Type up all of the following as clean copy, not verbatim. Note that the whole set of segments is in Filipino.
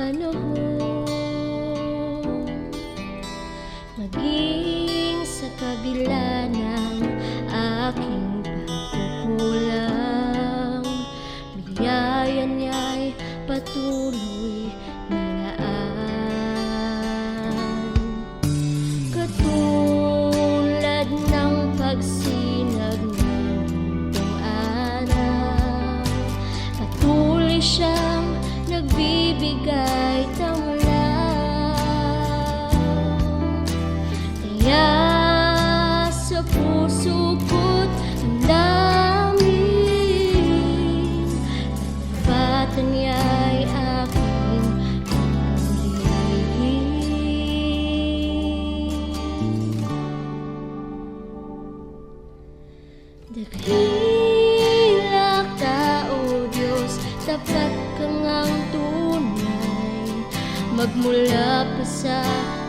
panahon. Maging sa kabila ng aking pagkukulang, biyaya niya'y patuloy na laan. Katulad ng pagsinag ng buong araw, patuloy siyang nagbibigay tamlan. Kaya sa puso ko't damdamin, nagpapatan niya'y aking purihin. Dakila ka, O Diyos, tapat ka ngang tunay, magmula pa sa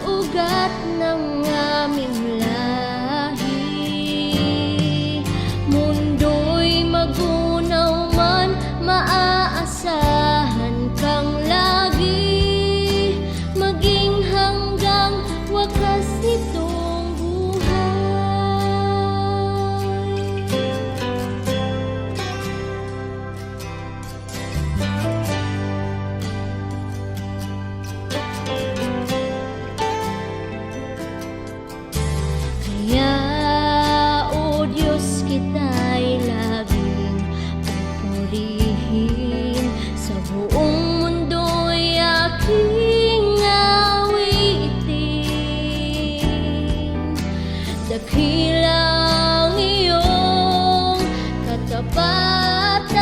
ugat ng aming lahi. Mundo'y magunaw man, maaasahan kang lagi, maging hanggang wakas nitong buhay. Kaya, O Diyos, kita'y laging pupurihin. Sa buong mundo'y aking awitin. Dakila ang iyong katapatan,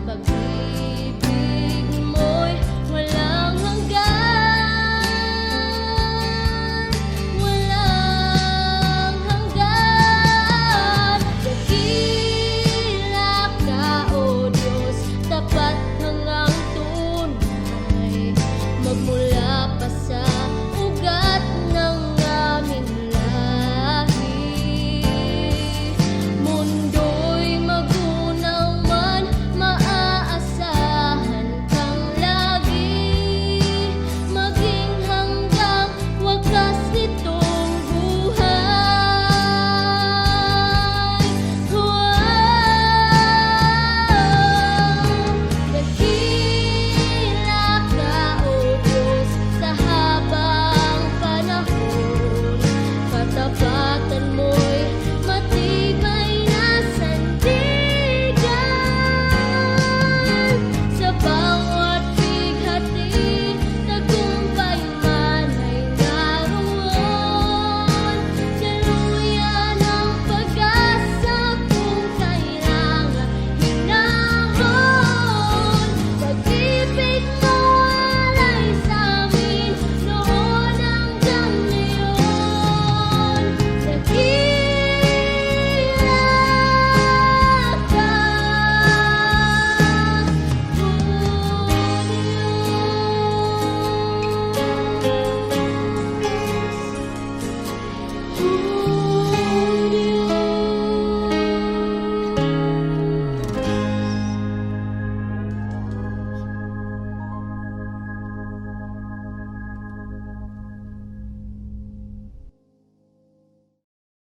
pag-ibig mo'y walang hanggan, walang hanggan. Dakila ka, O Diyos, tapat hanggang tunay, magmula pa sa